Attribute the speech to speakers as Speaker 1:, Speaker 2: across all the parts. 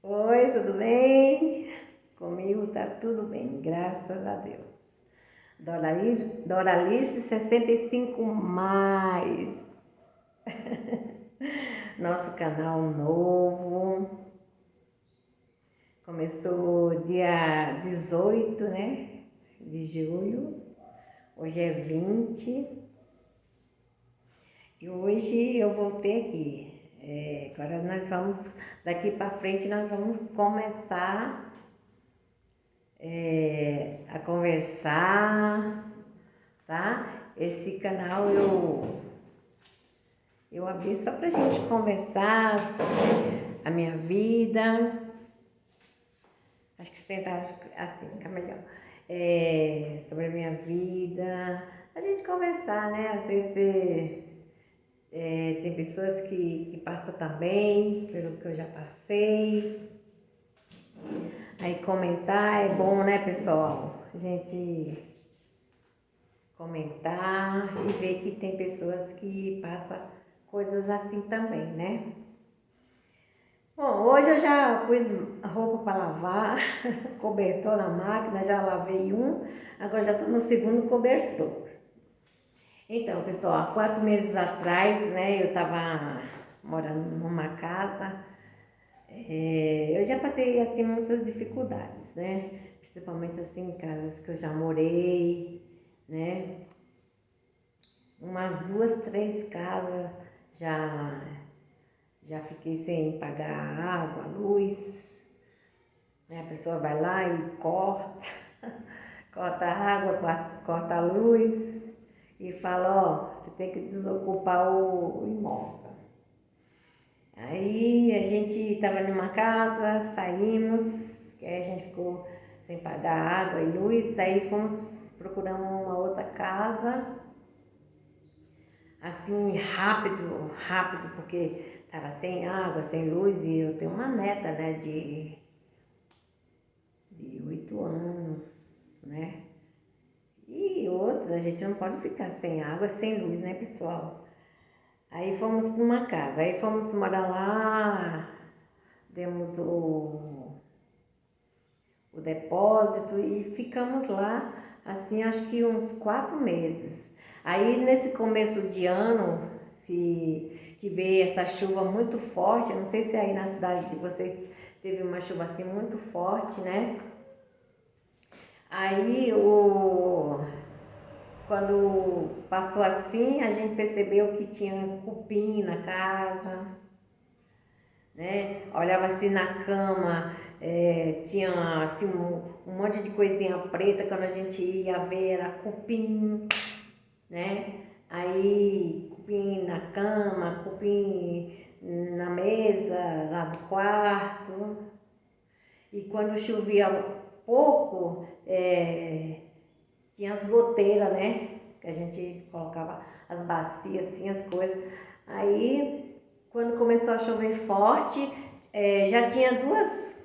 Speaker 1: Oi, tudo bem? Comigo tá tudo bem, graças a Deus. Doralice 65 mais. Nosso canal novo. Começou dia 18, né? De julho. Hoje é 20. E hoje eu voltei aqui. Agora daqui para frente nós vamos começar a conversar, tá? Esse canal eu abri só pra gente conversar sobre a minha vida. Acho que sentar assim fica melhor. Sobre a minha vida, a gente conversar, né? Às vezes tem pessoas que passam também pelo que eu já passei. Aí comentar é bom, né, pessoal? A gente comentar e ver que tem pessoas que passam coisas assim também, né? Bom, hoje eu já pus roupa para lavar, cobertor na máquina, já lavei um, agora já estou no segundo cobertor. Então, pessoal, há 4 meses atrás, né, eu estava morando numa casa. Eu já passei, assim, muitas dificuldades, né? Principalmente, assim, em casas que eu já morei, né? Umas 2, 3 casas já fiquei sem pagar a água, a luz, né? A pessoa vai lá e corta, corta a água, corta a luz e fala, ó, você tem que desocupar o imóvel. Aí a gente estava numa casa, saímos, aí a gente ficou sem pagar água e luz, aí fomos procurar uma outra casa, assim, rápido, porque estava sem água, sem luz, e eu tenho uma neta, né, de 8 anos, né? E outra, a gente não pode ficar sem água, sem luz, né, pessoal? Aí fomos para uma casa, aí fomos morar lá, demos o depósito e ficamos lá, assim, acho que uns 4 meses. Aí nesse começo de ano, que veio essa chuva muito forte, eu não sei se aí na cidade de vocês teve uma chuva assim muito forte, né? Aí quando passou assim, a gente percebeu que tinha cupim na casa, né? Olhava assim na cama, tinha assim um monte de coisinha preta, quando a gente ia ver era cupim, né? Aí cupim na cama, cupim na mesa, lá do quarto. E quando chovia pouco, tinha as goteiras, né? Que a gente colocava as bacias, assim, as coisas. Aí, quando começou a chover forte, já tinha duas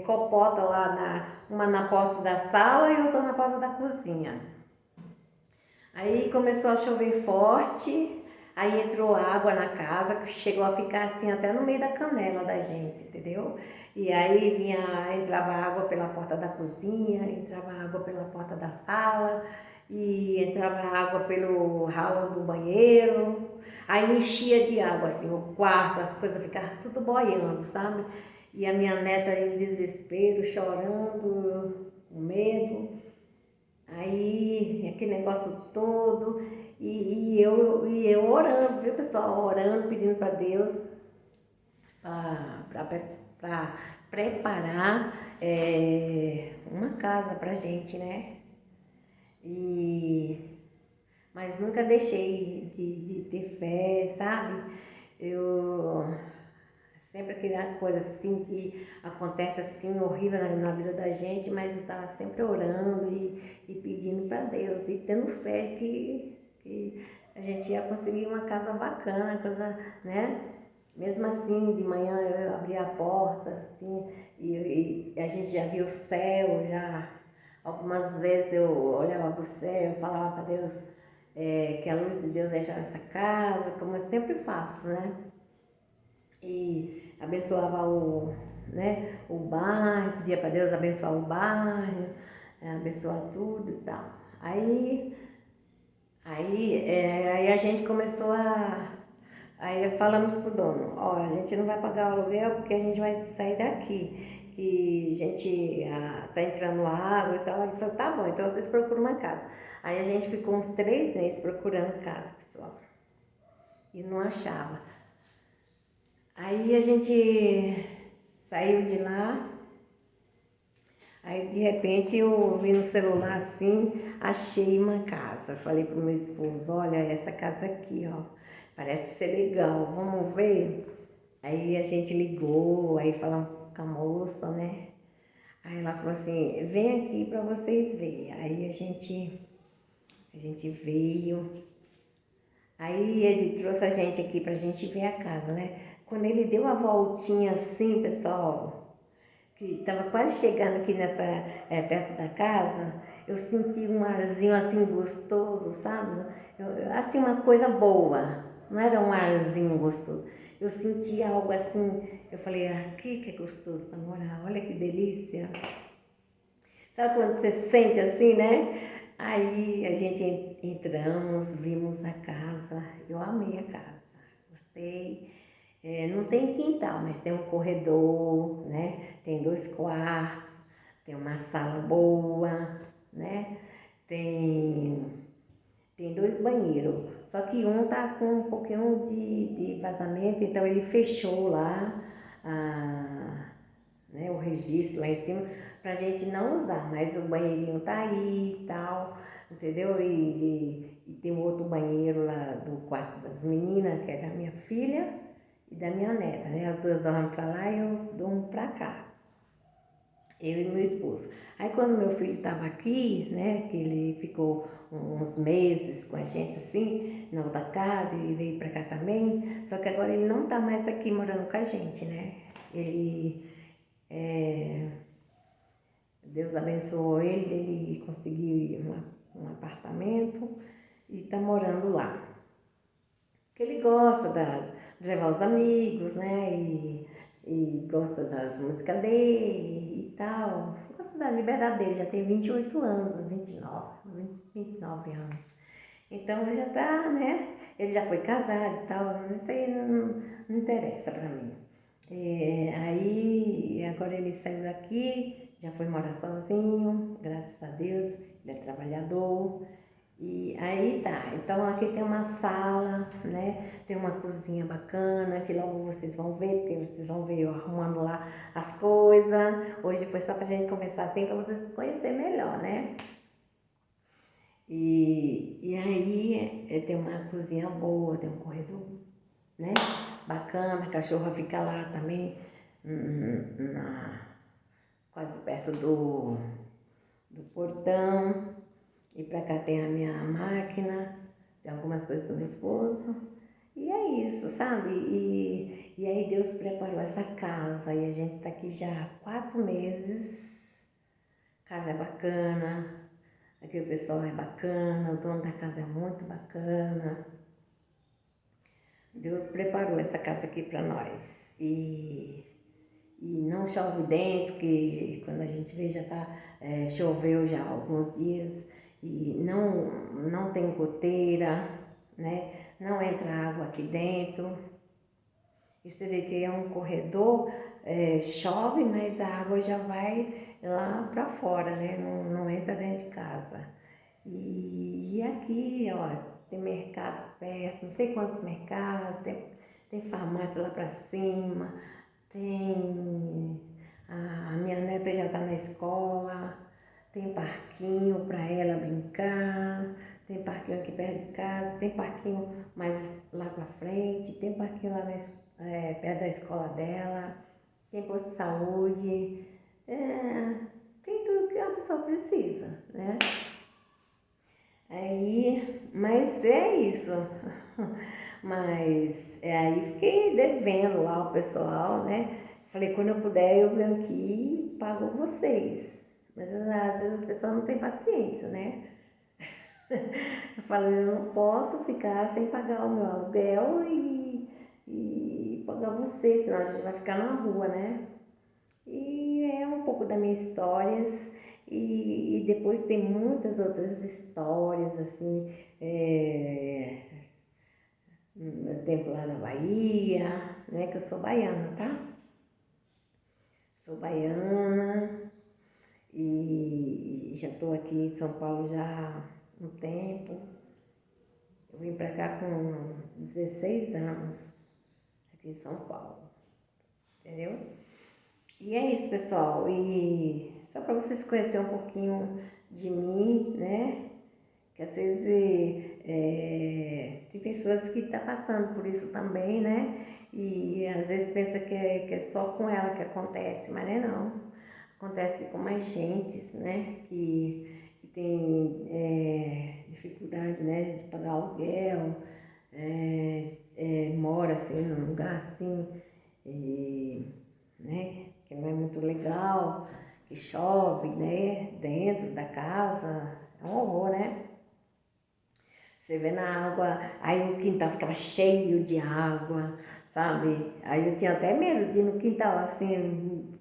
Speaker 1: copotas lá, uma na porta da sala e outra na porta da cozinha. Aí começou a chover forte, aí entrou água na casa, que chegou a ficar assim até no meio da canela da gente, entendeu? E aí entrava água pela porta da cozinha, entrava água pela porta da sala, e entrava água pelo ralo do banheiro, aí enchia de água, assim, o quarto, as coisas ficavam tudo boiando, sabe? E a minha neta em desespero, chorando, com medo. Aí, aquele negócio todo, e eu orando, viu, pessoal? Orando, pedindo para Deus para preparar uma casa pra gente, né? Mas nunca deixei de ter fé, sabe? Eu sempre aquela coisa assim que acontece assim horrível na vida da gente, mas eu estava sempre orando e pedindo para Deus e tendo fé que a gente ia conseguir uma casa bacana, coisa, né? Mesmo assim, de manhã eu abria a porta, assim, e a gente já via o céu, já algumas vezes eu olhava para o céu, falava para Deus que a luz de Deus enche nessa casa, como eu sempre faço, né? E abençoava né, o bairro, pedia para Deus abençoar o bairro, abençoar tudo e tal. Aí a gente começou Aí falamos pro dono, ó, a gente não vai pagar o aluguel porque a gente vai sair daqui, que a gente tá entrando água e tal. Ele falou, tá bom, então vocês procuram uma casa. Aí a gente ficou uns 3 meses procurando casa, pessoal, e não achava. Aí a gente saiu de lá, aí de repente eu vi no celular assim, achei uma casa. Falei pro meu esposo, olha essa casa aqui, ó, parece ser legal, vamos ver? Aí a gente ligou, aí falamos com a moça, né? Aí ela falou assim, vem aqui para vocês verem. Aí a gente veio, aí ele trouxe a gente aqui pra gente ver a casa, né? Quando ele deu a voltinha assim, pessoal, que tava quase chegando aqui perto da casa, eu senti um arzinho assim gostoso, sabe? Assim, uma coisa boa, não era um arzinho gostoso. Eu senti algo assim, eu falei, aqui que é gostoso para morar, olha que delícia. Sabe quando você sente assim, né? Aí a gente entramos, vimos a casa, eu amei a casa, gostei. Não tem quintal, mas tem um corredor, né? Tem 2 quartos, tem uma sala boa, né? Tem 2 banheiros, só que um tá com um pouquinho de vazamento, então ele fechou lá né, o registro lá em cima pra gente não usar, mas o banheirinho tá aí e tal, entendeu? E tem um outro banheiro lá do quarto das meninas, que é da minha filha e da minha neta, né? As duas dormem pra lá e eu durmo pra cá. Eu e meu esposo. Aí quando meu filho estava aqui, né, que ele ficou uns meses com a gente assim, na outra casa, e veio para cá também, só que agora ele não está mais aqui morando com a gente, né? Deus abençoou ele conseguiu um apartamento e está morando lá. Porque ele gosta de levar os amigos, né? E gosta das músicas dele e tal. Gosta da liberdade dele, já tem 28 anos, 29 anos. Então ele já tá, né? Ele já foi casado e tal, isso aí não interessa pra mim. Aí agora ele saiu daqui, já foi morar sozinho, graças a Deus, ele é trabalhador. E aí tá, então aqui tem uma sala, né? Tem uma cozinha bacana, que logo vocês vão ver, porque vocês vão ver eu arrumando lá as coisas. Hoje foi só pra gente conversar assim, pra vocês conhecerem melhor, né? E aí tem uma cozinha boa, tem um corredor, né? Bacana, a cachorra fica lá também, quase perto do portão. E pra cá tem a minha máquina, tem algumas coisas do meu esposo. E é isso, sabe? E aí Deus preparou essa casa e a gente tá aqui já há 4 meses. A casa é bacana, aqui o pessoal é bacana, o dono da casa é muito bacana. Deus preparou essa casa aqui para nós. E não chove dentro, que quando a gente vê já tá, choveu já há alguns dias. E não tem goteira, né? Não entra água aqui dentro. E você vê que é um corredor, chove, mas a água já vai lá para fora, né? Não entra dentro de casa. E aqui, ó, tem mercado perto, não sei quantos mercados, tem farmácia lá para cima, a minha neta já está na escola, tem parquinho para ela brincar, tem parquinho aqui perto de casa, tem parquinho mais lá para frente, tem parquinho lá perto da escola dela, tem posto de saúde, tem tudo que a pessoa precisa, né? Mas é isso. Mas aí fiquei devendo lá o pessoal, né? Falei, quando eu puder eu venho aqui e pago vocês. Mas às vezes as pessoas não têm paciência, né? Eu falei, eu não posso ficar sem pagar o meu aluguel e pagar vocês, senão a gente vai ficar na rua, né? E é um pouco das minhas histórias. E depois tem muitas outras histórias, assim, meu tempo lá na Bahia, né? Que eu sou baiana, tá? Sou baiana e já estou aqui em São Paulo já há um tempo. Eu vim para cá com 16 anos, aqui em São Paulo, entendeu? E é isso, pessoal. E só para vocês conhecerem um pouquinho de mim, né? Que às vezes tem pessoas que estão passando por isso também, né? E às vezes pensa que é só com ela que acontece, mas não é não. Acontece com mais gentes, né? Que tem dificuldade, né? De pagar aluguel, mora assim num lugar assim, né? Que não é muito legal, que chove, né? Dentro da casa, é um horror, né? Você vê na água, aí o quintal ficava cheio de água, sabe? Aí eu tinha até medo de ir no quintal assim,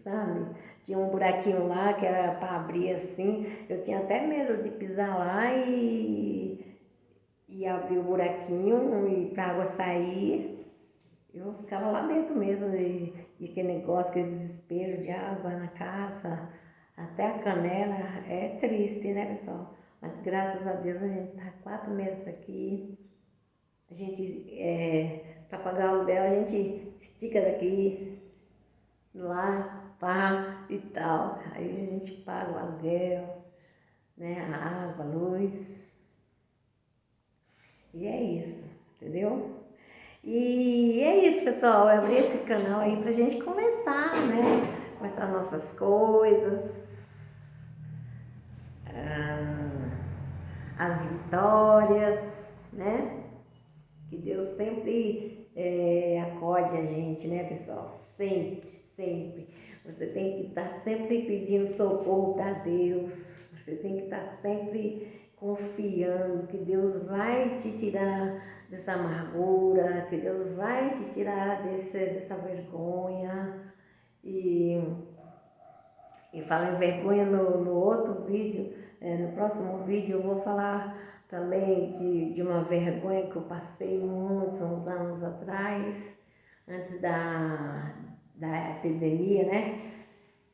Speaker 1: sabe? Tinha um buraquinho lá que era para abrir assim, eu tinha até medo de pisar lá e abrir o buraquinho e para a água sair. Eu ficava lá dentro mesmo, e aquele negócio, aquele desespero de água na casa, até a canela, é triste, né, pessoal? Mas graças a Deus a gente está 4 meses aqui, a gente, para pagar o aluguel, a gente estica daqui, lá, pá e tal. Aí a gente paga o aluguel, né, a água, a luz, e é isso, entendeu? E é isso, pessoal. Eu abri esse canal aí pra gente começar, né? Começar nossas coisas, as vitórias, né? Que Deus sempre acode a gente, né, pessoal? Sempre, sempre. Você tem que estar sempre pedindo socorro para Deus. Você tem que estar sempre confiando que Deus vai te tirar dessa amargura, que Deus vai te tirar dessa vergonha. E falo em vergonha no outro vídeo, no próximo vídeo eu vou falar também de uma vergonha que eu passei uns anos atrás, antes da epidemia, né?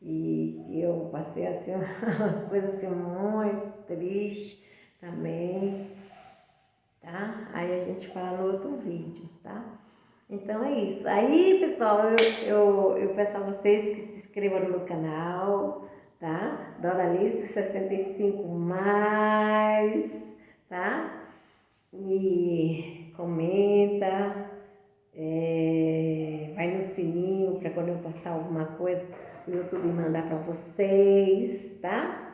Speaker 1: E eu passei assim uma coisa assim muito triste também, tá? Aí a gente fala no outro vídeo, tá? Então é isso. Aí, pessoal, eu peço a vocês que se inscrevam no meu canal, tá? Doralice 65 mais, tá? E comenta, vai no sininho para quando eu postar alguma coisa, o YouTube mandar para vocês, tá?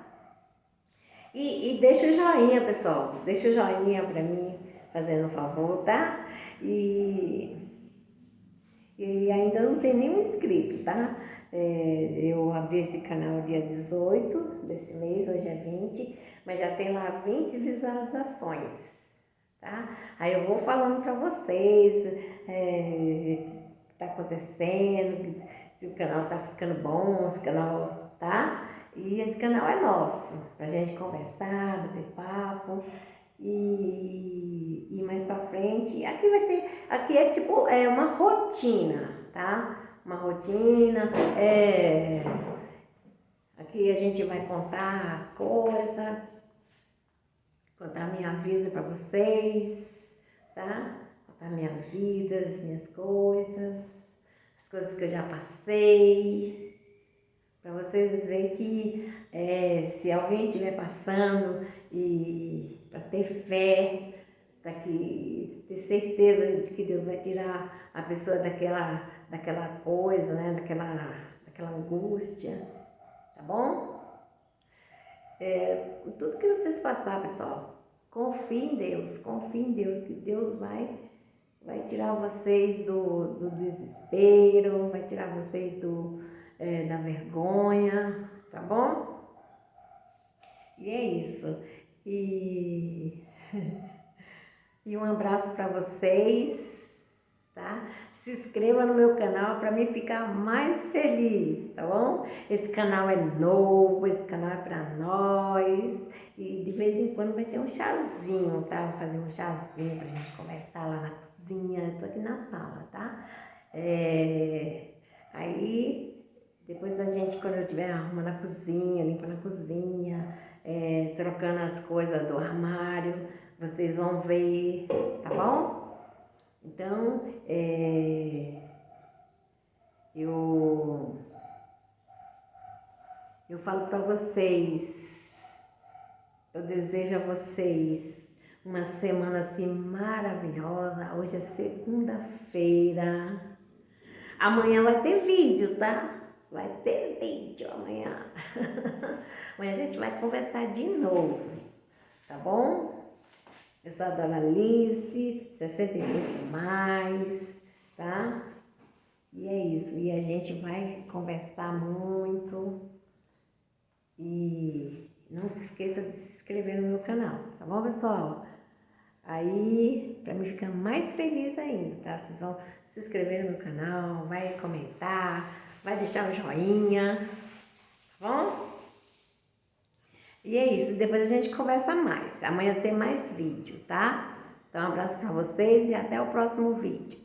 Speaker 1: E deixa o joinha, pessoal. Deixa o joinha para mim, fazendo um favor, tá? E ainda não tem nenhum inscrito, tá? Eu abri esse canal dia 18 desse mês, hoje é 20, mas já tem lá 20 visualizações, tá? Aí eu vou falando para vocês o que tá acontecendo, se o canal tá ficando bom, se o canal tá. E esse canal é nosso, pra gente conversar, bater papo. E mais pra frente, aqui vai ter, aqui é tipo, uma rotina, tá? Uma rotina, aqui a gente vai contar as coisas, contar a minha vida pra vocês, tá? Contar a minha vida, as minhas coisas, as coisas que eu já passei, para vocês verem que se alguém estiver passando e para ter fé, para ter certeza de que Deus vai tirar a pessoa daquela coisa, né? daquela angústia, tá bom? Tudo que vocês passar, pessoal, confie em Deus, que Deus vai tirar vocês do desespero, vai tirar vocês da vergonha, tá bom? E é isso. E um abraço para vocês. tá? Se inscreva no meu canal para mim ficar mais feliz, tá bom? Esse canal é novo, esse canal é para nós e de vez em quando vai ter um chazinho, tá? Vou fazer um chazinho pra gente conversar lá na cozinha, eu tô aqui na sala, tá? Aí, depois da gente, quando eu estiver arrumando a cozinha, limpando a cozinha, trocando as coisas do armário, vocês vão ver, tá bom? Então, eu falo para vocês, eu desejo a vocês uma semana assim maravilhosa. Hoje é segunda-feira. Amanhã vai ter vídeo, tá? Vai ter vídeo amanhã. Amanhã a gente vai conversar de novo, tá bom? Eu sou a Dona Alice, 65 mais, tá? E é isso, e a gente vai conversar muito. E não se esqueça de se inscrever no meu canal, tá bom, pessoal? Aí, pra mim ficar mais feliz ainda, tá? Vocês vão se inscrever no meu canal, vai comentar, vai deixar um joinha, tá bom? E é isso, depois a gente conversa mais. Amanhã tem mais vídeo, tá? Então, um abraço pra vocês e até o próximo vídeo.